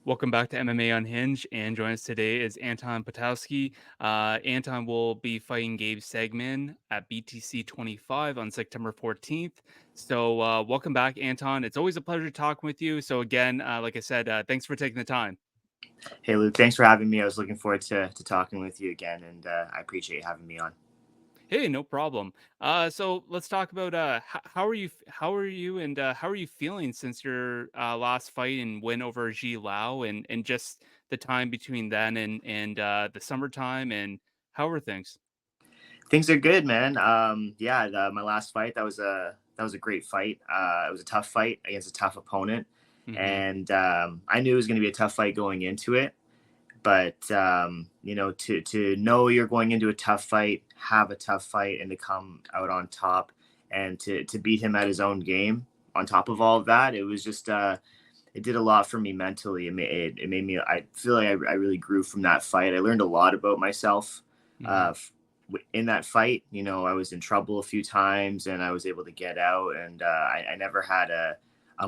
Welcome back to MMA Unhinged, and joining us today is Anton Potocki. Anton will be fighting Gabe Sagman at BTC 25 on September 14th. So, welcome back, Anton. It's always a pleasure talking with you. So, again, like I said, thanks for taking the time. Hey, Luke, thanks for having me. I was looking forward to talking with you again, and I appreciate you having me on. Hey, no problem. So let's talk about how are you? How are you? And how are you feeling since your last fight and win over Ji Lao, and just the time between then and the summertime, and how are things? Things are good, man. Yeah, my last fight that was a great fight. It was a tough fight against a tough opponent, Hmm. and I knew it was going to be a tough fight going into it. But to know you're going into a tough fight, have a tough fight, and to come out on top, and to beat him at his own game. On top of all of that, it was just it did a lot for me mentally. It made me. I feel like I really grew from that fight. I learned a lot about myself. Hmm. Uh, in that fight, I was in trouble a few times, and I was able to get out. And I never had a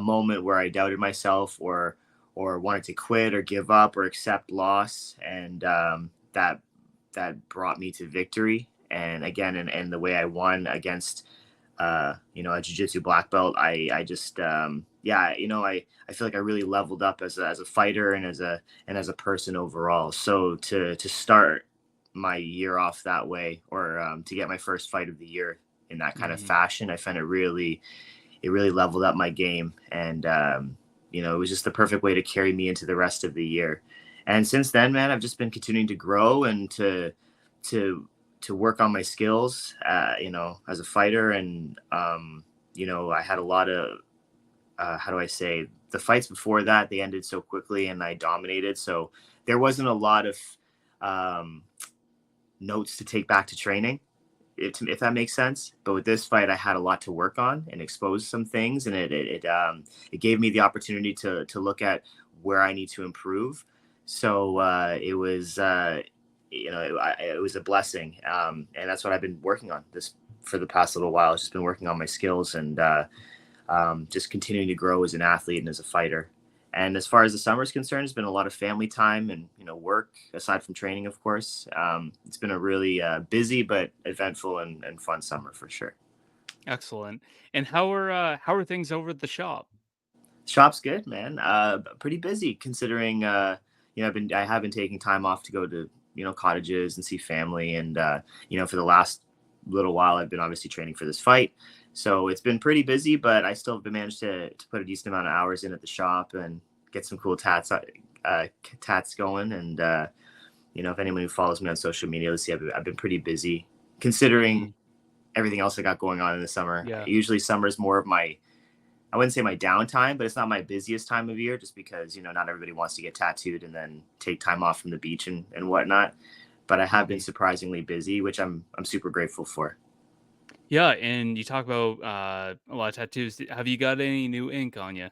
moment where I doubted myself or wanted to quit or give up or accept loss. And that brought me to victory. And again, and the way I won against a jiu-jitsu black belt, I just yeah, I feel like I really leveled up as a fighter and as a person overall. So to start my year off that way, or to get my first fight of the year in that kind of Hmm. fashion, I found it really leveled up my game. And it was just the perfect way to carry me into the rest of the year. And since then, man, I've just been continuing to grow and to to work on my skills, as a fighter. And I had a lot of how do I say, the fights before that, they ended so quickly and I dominated. So there wasn't a lot of um, notes to take back to training, if that makes sense. But with this fight, I had a lot to work on and expose some things, and it gave me the opportunity to look at where I need to improve. So it was it was a blessing, and that's what I've been working on this for the past little while. I've just been working on my skills and just continuing to grow as an athlete and as a fighter. And as far as the summer is concerned, it's been a lot of family time and work aside from training, of course. It's been a really busy but eventful and fun summer for sure. Excellent. And how are things over at the shop? Shop's good, man. Pretty busy considering I have been taking time off to go to cottages and see family, and for the last little while I've been obviously training for this fight. So it's been pretty busy, but I still have been managed to put a decent amount of hours in at the shop and get some cool tats going. And if anyone who follows me on social media, let's see, I've been pretty busy considering Hmm. everything else I got going on in the summer. Yeah. Usually summer is more of my, I wouldn't say my downtime, but it's not my busiest time of year just because, not everybody wants to get tattooed and then take time off from the beach and whatnot. But I have been Hmm. surprisingly busy, which I'm super grateful for. Yeah. And you talk about a lot of tattoos. Have you got any new ink on you?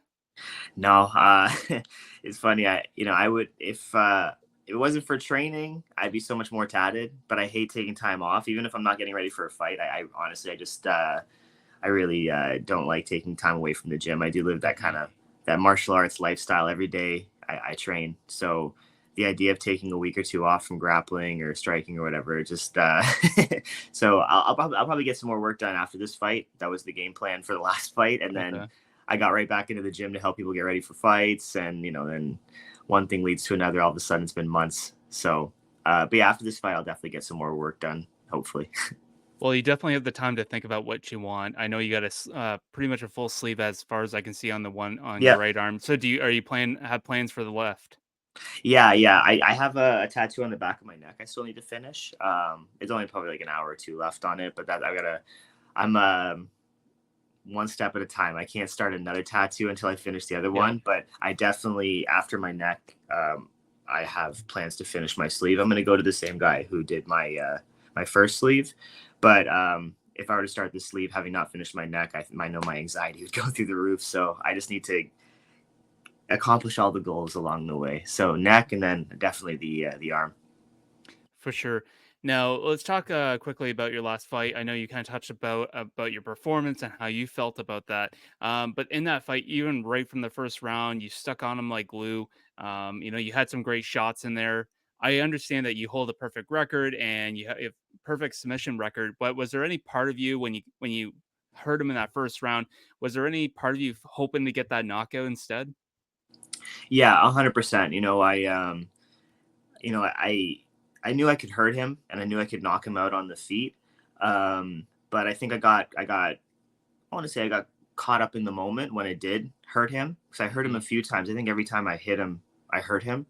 No, it's funny. I would, if it wasn't for training, I'd be so much more tatted, but I hate taking time off. Even if I'm not getting ready for a fight, I honestly, I really don't like taking time away from the gym. I do live that kind Hmm. of that martial arts lifestyle every day. I train, so the idea of taking a week or two off from grappling or striking or whatever, just so I'll probably get some more work done after this fight. That was the game plan for the last fight, and then Okay. I got right back into the gym to help people get ready for fights, and then one thing leads to another. All of a sudden, it's been months. So, but yeah, after this fight, I'll definitely get some more work done. Hopefully. Well, you definitely have the time to think about what you want. I know you got pretty much a full sleeve as far as I can see on the one on your Yeah. right arm. So are you have plans for the left? Yeah, yeah. I have a tattoo on the back of my neck. I still need to finish. It's only probably like an hour or two left on it, but that I gotta. I'm one step at a time. I can't start another tattoo until I finish the other Yeah. one. But I definitely, after my neck, I have plans to finish my sleeve. I'm gonna go to the same guy who did my first sleeve, but if I were to start the sleeve having not finished my neck, I know my anxiety would go through the roof. So I just need to accomplish all the goals along the way. So neck, and then definitely the arm. For sure. Now, let's talk quickly about your last fight. I know you kind of touched about your performance and how you felt about that. But in that fight, even right from the first round, you stuck on him like glue. You had some great shots in there. I understand that you hold a perfect record and you have a perfect submission record. But was there any part of you when you heard him in that first round? Was there any part of you hoping to get that knockout instead? Yeah, 100%. You know, I knew I could hurt him and I knew I could knock him out on the feet. But I think I want to say I got caught up in the moment when it did hurt him because I hurt him a Hmm. few times. I think every time I hit him, I hurt him.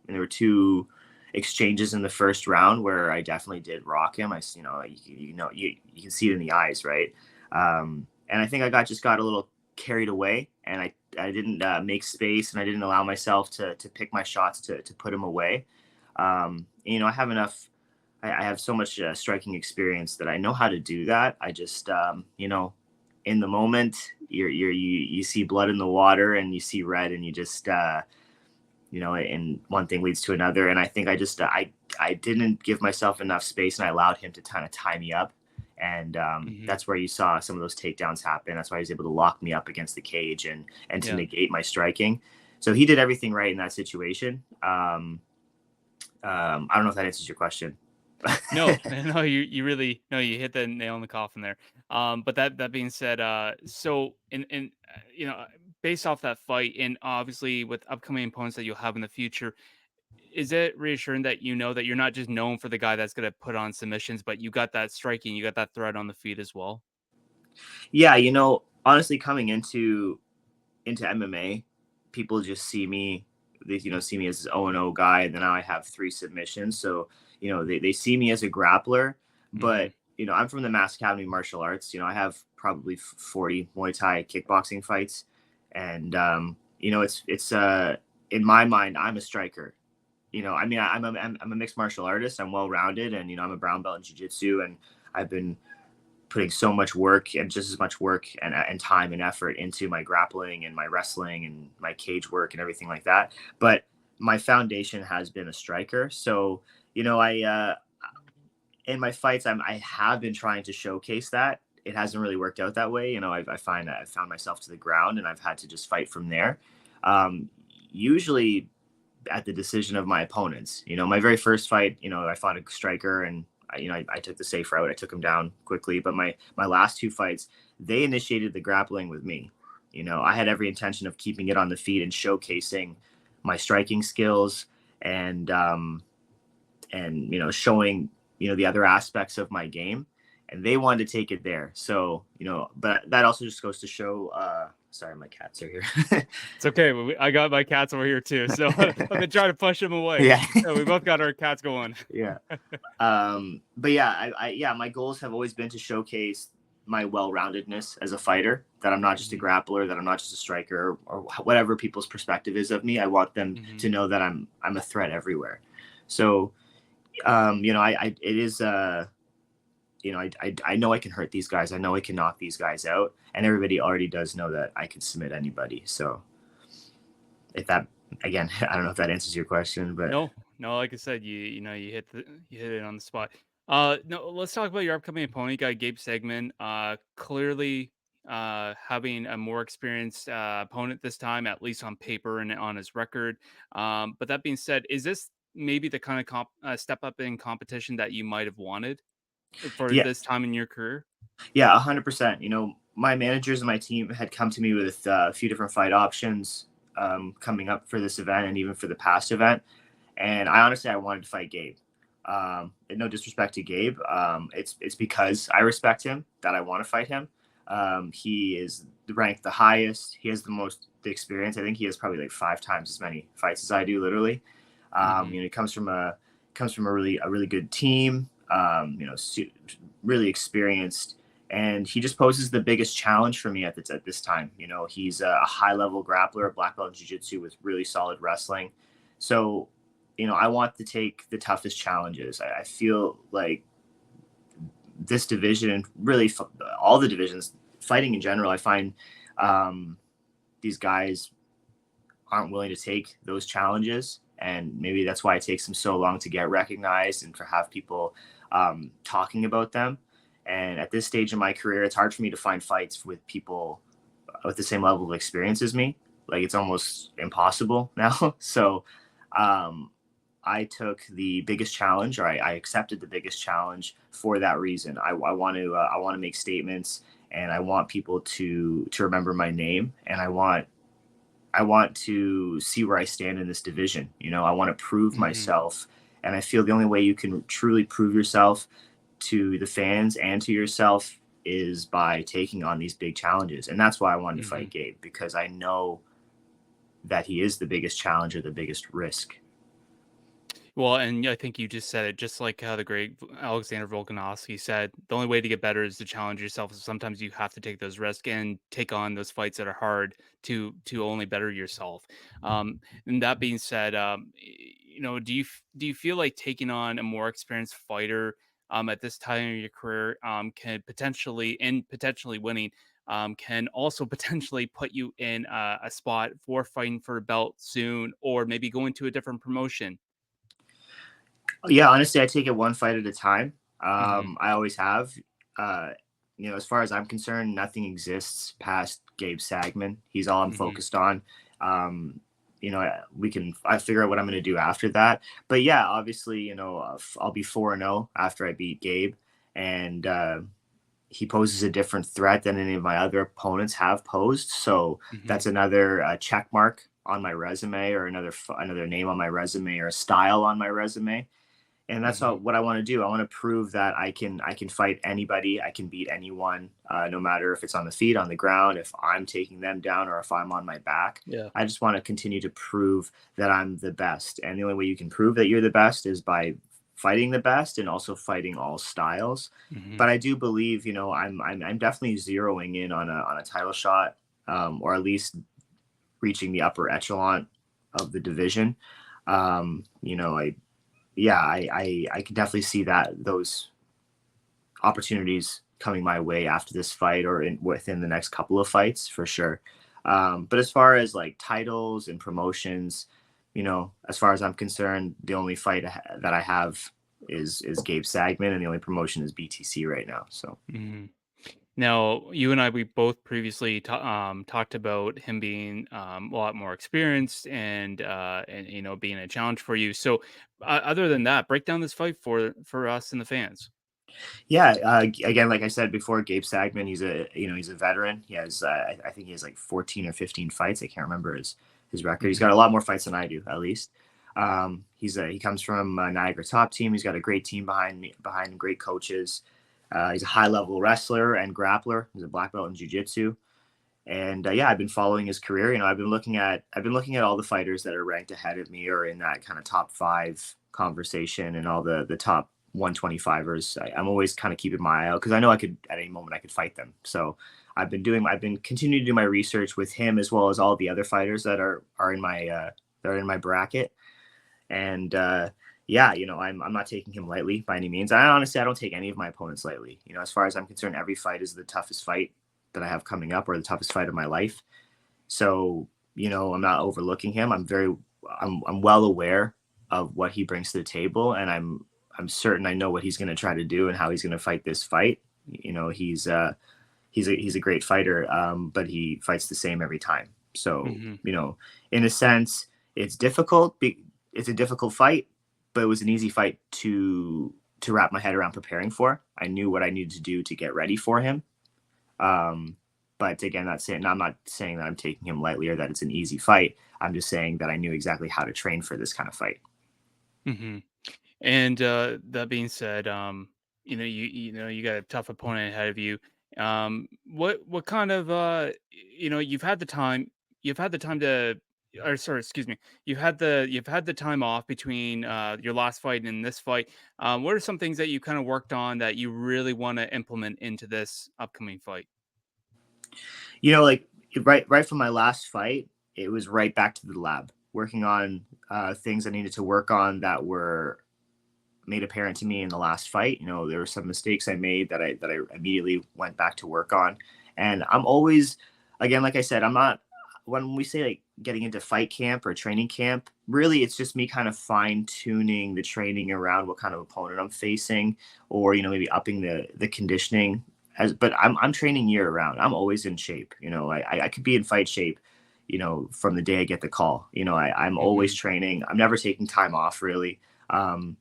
And there were two exchanges in the first round where I definitely did rock him. You can see it in the eyes, right? And I think just got a little carried away, and I didn't make space, and I didn't allow myself to pick my shots to put him away. I have enough. I have so much striking experience that I know how to do that. I just in the moment you see blood in the water and you see red and you just and one thing leads to another. And I think I didn't give myself enough space and I allowed him to kind of tie me up. And Hmm. that's where you saw some of those takedowns happen. That's why he was able to lock me up against the cage and to Yeah. negate my striking. So he did everything right in that situation. I don't know if that answers your question. No, no, you really no, you hit the nail in the coffin there. But that being said, so based off that fight, and obviously with upcoming opponents that you'll have in the future, is it reassuring that you know that you're not just known for the guy that's gonna put on submissions, but you got that striking, you got that threat on the feet as well? Yeah, honestly, coming into MMA, people just see me as this 0-0 guy, and then now I have three submissions. So, they see me as a grappler, Hmm. but I'm from the Mass Academy of Martial Arts. I have probably 40 Muay Thai kickboxing fights. And it's in my mind, I'm a striker. I mean, I'm a mixed martial artist. I'm well rounded, and I'm a brown belt in jiu-jitsu, and I've been putting so much work and just as much work and time and effort into my grappling and my wrestling and my cage work and everything like that. But my foundation has been a striker. So, I in my fights, I have been trying to showcase that. It hasn't really worked out that way. I find that I've found myself to the ground and I've had to just fight from there. Usually at the decision of my opponents. My very first fight, I fought a striker and I took the safe route. I took him down quickly. But my last two fights, they initiated the grappling with me. I had every intention of keeping it on the feet and showcasing my striking skills and showing the other aspects of my game. And they wanted to take it there. So but that also just goes to show. Sorry, my cats are here. It's okay. I got my cats over here too, so I've been trying to push them away. Yeah. So we both got our cats going. Yeah. But yeah, my goals have always been to showcase my well-roundedness as a fighter, that I'm not just a Hmm. grappler, that I'm not just a striker or whatever people's perspective is of me. I want them Hmm. to know that I'm a threat everywhere. So, it is, I know I can hurt these guys. I know I can knock these guys out, and everybody already does know that I can submit anybody. So if that, again, I don't know if that answers your question, but No, no, like I said, you hit it on the spot. No, let's talk about your upcoming opponent. You got Gabe Segman. Clearly, having a more experienced opponent this time, at least on paper and on his record. But that being said, is this maybe the kind of step up in competition that you might have wanted for yeah, this time in your career? yeah, 100%. My managers and my team had come to me with a few different fight options coming up for this event and even for the past event. And I wanted to fight Gabe. And no disrespect to Gabe, it's because I respect him that I want to fight him. He is ranked the highest. He has the experience. I think he has probably like 5 times as many fights as I do, literally. Hmm. He comes from a really good team. Really experienced, and he just poses the biggest challenge for me at this time. He's a high level grappler, a black belt in jiu-jitsu with really solid wrestling. So, I want to take the toughest challenges. I feel like this division and really all the divisions, fighting in general, I find these guys aren't willing to take those challenges. And maybe that's why it takes them so long to get recognized and for have people talking about them. And at this stage in my career, it's hard for me to find fights with people with the same level of experience as me. Like it's almost impossible now. So um, I took the biggest challenge, or I accepted the biggest challenge for that reason. I want to make statements, and I want people to remember my name, and I want to see where I stand in this division. You know, I want to prove Hmm. myself, and I feel the only way you can truly prove yourself to the fans and to yourself is by taking on these big challenges. And that's why I wanted to Hmm. fight Gabe, because I know that he is the biggest challenge or the biggest risk. Well, and I think you just said it, just like how the great Alexander Volkanovsky said, the only way to get better is to challenge yourself. So sometimes you have to take those risks and take on those fights that are hard to only better yourself. And that being said, do you feel like taking on a more experienced fighter at this time of your career can potentially winning can also potentially put you in a spot for fighting for a belt soon, or maybe going to a different promotion? Yeah, honestly, I take it one fight at a time. Hmm. I always have. Uh, you know, as far as I'm concerned, nothing exists past Gabe Sagman. He's all I'm Hmm. focused on. You know, I figure out what I'm going to do after that. But yeah, obviously, you know, I'll be 4-0 after I beat Gabe, and he poses a different threat than any of my other opponents have posed. So Hmm. that's another check mark on my resume, or another name on my resume, or a style on my resume. And that's Hmm. what I want to do. I want to prove that I can fight anybody, I can beat anyone, no matter if it's on the feet, on the ground, if I'm taking them down, or if I'm on my back. Yeah. I just want to continue to prove that I'm the best, and the only way you can prove that you're the best is by fighting the best and also fighting all styles. Hmm. But I do believe, you know, I'm definitely zeroing in on a title shot, or at least reaching the upper echelon of the division. You know, I can definitely see that those opportunities coming my way after this fight, or within the next couple of fights for sure. But as far as like titles and promotions, you know, as far as I'm concerned, the only fight that I have is Gabe Sagman, and the only promotion is BTC right now. So Hmm. Now, you and I, we both previously talked about him being a lot more experienced and being a challenge for you. So, other than that, break down this fight for us and the fans. yeah, again, like I said before, Gabe Sagman, he's a veteran. He has I think he has like 14 or 15 fights. I can't remember his record. He's got Hmm. a lot more fights than I do, at least. He comes from Niagara Top Team. He's got a great team behind him, great coaches. He's a high level wrestler and grappler. He's a black belt in jiu-jitsu. And yeah, I've been following his career. You know, I've been looking at all the fighters that are ranked ahead of me, or in that kind of top five conversation, and all the top 125ers. I'm always kind of keeping my eye out, because I know I could at any moment I could fight them. So I've been continuing to do my research with him, as well as all the other fighters that are in my bracket. And yeah, you know, I'm not taking him lightly by any means. I don't take any of my opponents lightly. You know, as far as I'm concerned, every fight is the toughest fight that I have coming up, or the toughest fight of my life. So, you know, I'm not overlooking him. I'm well aware of what he brings to the table, and I'm certain I know what he's going to try to do and how he's going to fight this fight. You know, he's a great fighter, but he fights the same every time. So, Hmm. you know, in a sense, it's difficult. It's a difficult fight, but it was an easy fight to wrap my head around preparing for. I knew what I needed to do to get ready for him. Um, but again, I'm not saying that I'm taking him lightly, or that it's an easy fight. I'm just saying that I knew exactly how to train for this kind of fight. Hmm. And that being said, you got a tough opponent ahead of you. What kind of you've had the time to, or sorry, excuse me, you've had the time off between your last fight and this fight. What are some things that you kind of worked on that you really want to implement into this upcoming fight? You know, like right from my last fight, it was right back to the lab, working on things I needed to work on that were made apparent to me in the last fight. You know, there were some mistakes I made that I immediately went back to work on. And I'm always, again, like I said, I'm not. when we say like getting into fight camp or training camp, really it's just me kind of fine tuning the training around what kind of opponent I'm facing, or maybe upping the conditioning. But I'm training year round. I'm always in shape. I could be in fight shape, from the day I get the call. I'm always Mhm. training. I'm never taking time off really. Um,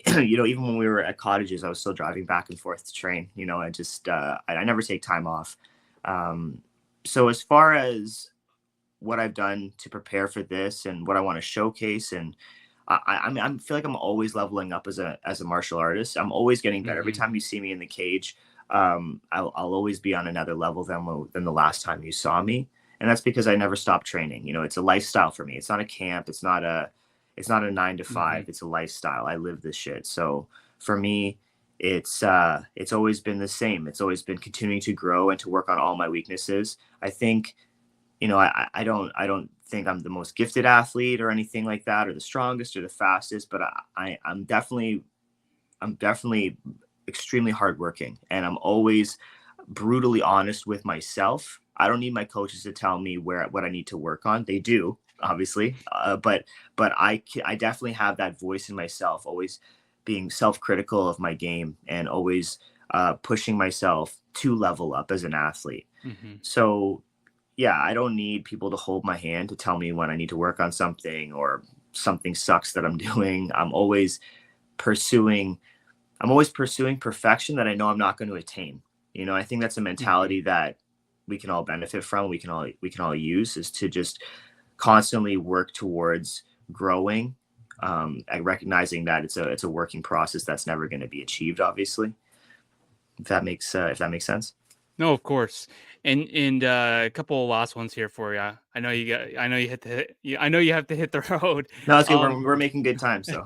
even when we were at cottages, I was still driving back and forth to train. I never take time off. Um, so as far as what I've done to prepare for this and what I want to showcase, and I feel like I'm always leveling up as a martial artist. I'm always getting better. Every Mhm. time you see me in the cage, I'll always be on another level than the last time you saw me, and that's because I never stop training. It's a lifestyle for me. It's not a camp. It's not a 9 to 5. Mhm. It's a lifestyle. I live this shit. So for me, it's always been the same. It's always been continuing to grow and to work on all my weaknesses. I think I don't think I'm the most gifted athlete or anything like that, or the strongest or the fastest, but I'm definitely extremely hardworking, and I'm always brutally honest with myself. I don't need my coaches to tell me what I need to work on. They do, obviously, but I definitely have that voice in myself, always being self-critical of my game and always pushing myself to level up as an athlete. Mhm. So yeah, I don't need people to hold my hand to tell me when I need to work on something or something sucks that I'm doing. Pursuing I'm always pursuing perfection that I know I'm not going to attain. I think that's a Mhm. mentality that we can all benefit from. We can all use, is to just constantly work towards growing, and recognizing that it's a working process that's never going to be achieved. Obviously, if that makes sense. No, of course. And a couple of last ones here for you. I know you hit I know you have to hit the road. No, it's good. Um We're making good time. So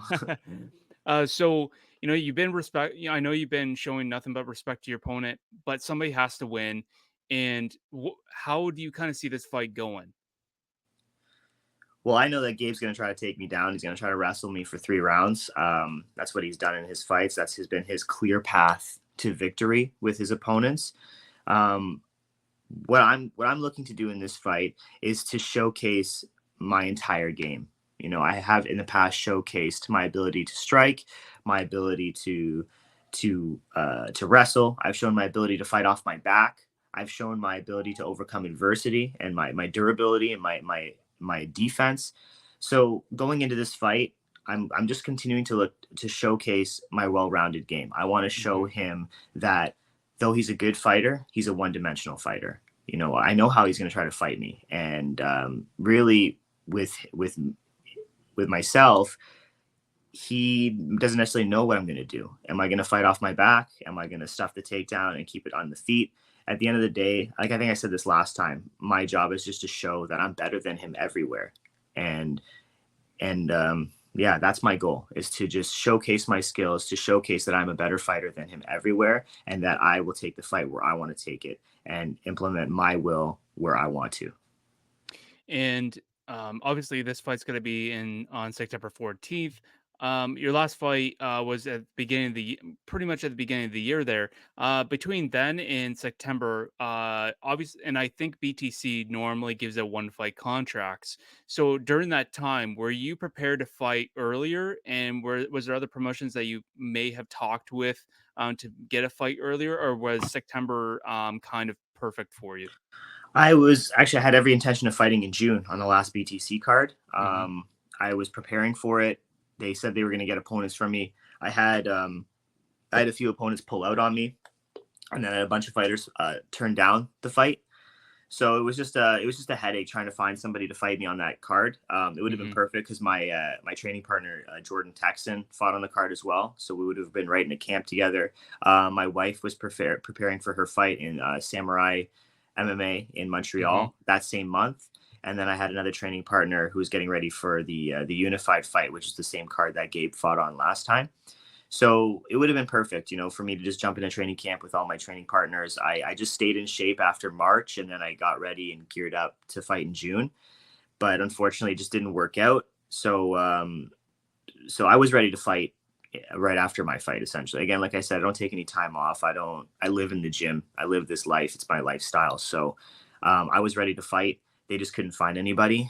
so you've been I know you've been showing nothing but respect to your opponent, but somebody has to win. And how do you kind of see this fight going? Well, I know that Gabe's going to try to take me down. He's going to try to wrestle me for 3 rounds. That's what he's done in his fights. Been his clear path to victory with his opponents. Um, what I'm looking to do in this fight is to showcase my entire game. I have in the past showcased my ability to strike, my ability to wrestle. I've shown my ability to fight off my back. I've shown my ability to overcome adversity and my durability and my defense. So going into this fight, I'm just continuing to look to showcase my well-rounded game. I want to show Mhm. him that though he's a good fighter, he's a one-dimensional fighter. I know how he's going to try to fight me, and really with myself, he doesn't necessarily know what I'm going to do. Am I going to fight off my back? Am I going to stuff the takedown and keep it on the feet? At the end of the day, like I think I said this last time, my job is just to show that I'm better than him everywhere, and yeah, that's my goal, is to just showcase my skills, to showcase that I'm a better fighter than him everywhere, and that I will take the fight where I want to take it and implement my will where I want to. And obviously, this fight's going to be in on September 14th. Your last fight was at the beginning of pretty much at the beginning of the year there. Between then and September, obviously, and I think BTC normally gives out one fight contracts. So during that time, were you prepared to fight earlier? And was there other promotions that you may have talked with to get a fight earlier, or was September kind of perfect for you? I had every intention of fighting in June on the last BTC card. Hmm. I was preparing for it. They said they were going to get opponents from me. I had a few opponents pull out on me, and then I had a bunch of fighters turn down the fight. So it was just a headache trying to find somebody to fight me on that card. It would have been Hmm. perfect because my training partner Jordan Texan fought on the card as well, so we would have been right in a camp together. My wife was preparing for her fight in Samurai MMA in Hmm. Montreal that same month, and then I had another training partner who was getting ready for the unified fight, which is the same card that Gabe fought on last time. So it would have been perfect, for me to just jump in a training camp with all my training partners. I just stayed in shape after March, and then I got ready and geared up to fight in June. But unfortunately, it just didn't work out. So I was ready to fight right after my fight, essentially. Again, like I said, I don't take any time off. I live in the gym. I live this life. It's my lifestyle. So I was ready to fight. they just couldn't find anybody.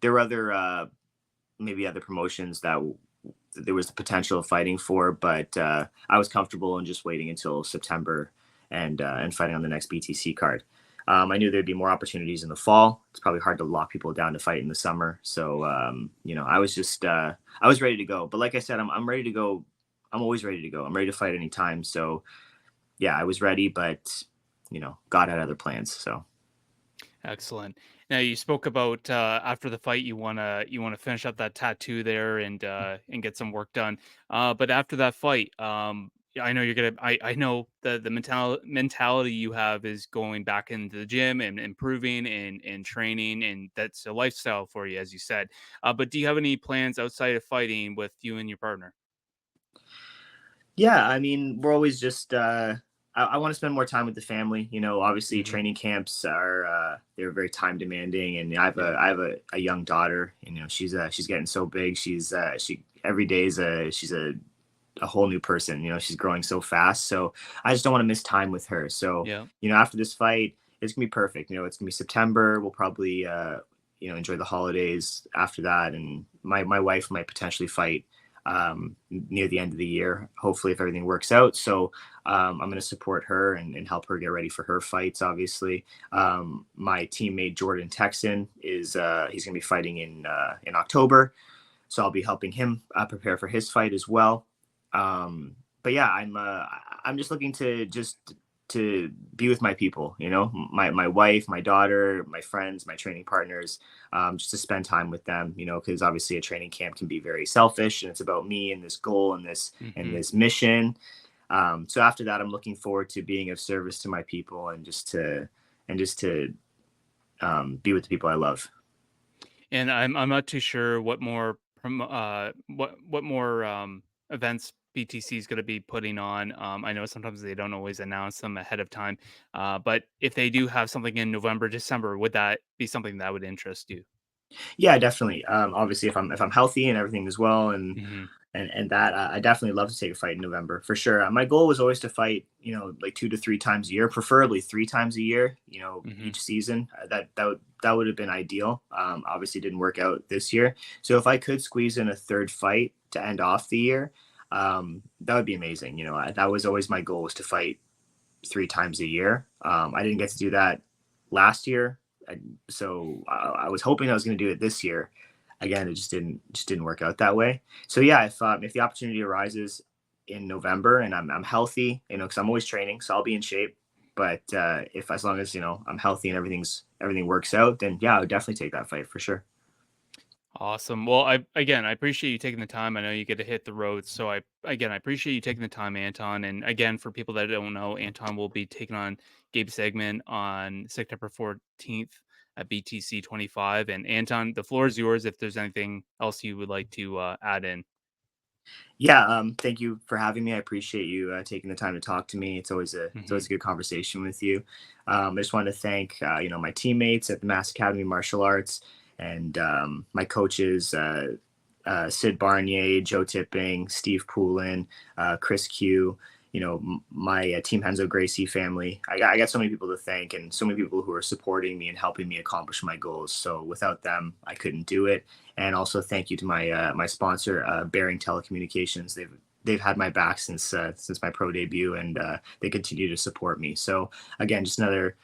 There were other maybe other promotions that there was the potential of fighting for, but I was comfortable in just waiting until September and fighting on the next BTC card. I knew there'd be more opportunities in the fall. It's probably hard to lock people down to fight in the summer, so I was just I was ready to go. But like I said, I'm ready to go. I'm always ready to go. I'm ready to fight anytime. So yeah, I was ready, but God had other plans. So Excellent. Now you spoke about after the fight you wanna finish up that tattoo there and get some work done. But after that fight, yeah, I know you're gonna. I know the mentality you have is going back into the gym and improving and training, and that's a lifestyle for you, as you said. But do you have any plans outside of fighting with you and your partner? yeah, I mean, we're always just I want to spend more time with the family. Obviously Hmm. training camps are they're very time demanding, and I have Yeah. a young daughter. She's getting so big. She every day is a whole new person. She's growing so fast. So I just don't want to miss time with her. So, Yeah. after this fight, it's gonna be perfect. It's gonna be September. We'll probably enjoy the holidays after that. And my wife might potentially fight near the end of the year, hopefully if everything works out. So I'm going to support her and help her get ready for her fights. Obviously, my teammate Jordan Texan is he's going to be fighting in October, so I'll be helping him prepare for his fight as well. But yeah, I'm just looking to be with my people, my wife, my daughter, my friends, my training partners, just to spend time with them, because obviously a training camp can be very selfish and it's about me and this goal and Hmm. this mission. So after that, I'm looking forward to being of service to my people and just to be with the people I love. And I'm not too sure what more events BTC is going to be putting on. I know sometimes they don't always announce them ahead of time, but if they do have something in November, December, would that be something that would interest you? Yeah, definitely. Obviously, if I'm healthy and everything as well, Hmm. and that I definitely love to take a fight in November for sure. My goal was always to fight, like 2 to 3 times a year, preferably 3 times a year. Hmm. Each season. That would have been ideal. Obviously, didn't work out this year. So if I could squeeze in a third fight to end off the year, that would be amazing. That was always my goal, was to fight 3 times a year. I didn't get to do that last year, so I was hoping I was going to do it this year. Again, it just didn't work out that way. So yeah, if the opportunity arises in November and I'm healthy, because I'm always training, so I'll be in shape. But if as long as I'm healthy and everything works out, then yeah, I would definitely take that fight for sure. Awesome. Well, I appreciate you taking the time. I know you get to hit the road, so I appreciate you taking the time, Anton. And again, for people that don't know, Anton will be taking on Gabe Segman on September 14th at BTC 25. And Anton, the floor is yours. If there's anything else you would like to add in. Yeah, thank you for having me. I appreciate you taking the time to talk to me. It's Hmm. always a good conversation with you. I just wanted to thank my teammates at the Mass Academy of Martial Arts and my coaches, Sid Barnier, Joe Tipping, Steve Poulin, Chris Q. My Team Henzo Gracie family. I got so many people to thank and so many people who are supporting me and helping me accomplish my goals. So without them, I couldn't do it. And also thank you to my sponsor, Bearing Telecommunications. They've had my back since my pro debut, and they continue to support me. So again, just another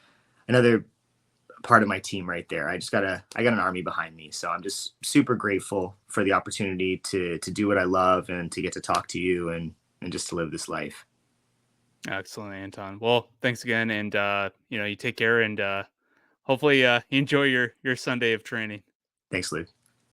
part of my team right there. I got an army behind me. So I'm just super grateful for the opportunity to do what I love and to get to talk to you and just to live this life. Excellent, Anton. Well, thanks again, and you take care, and hopefully you enjoy your Sunday of training. Thanks, Luke.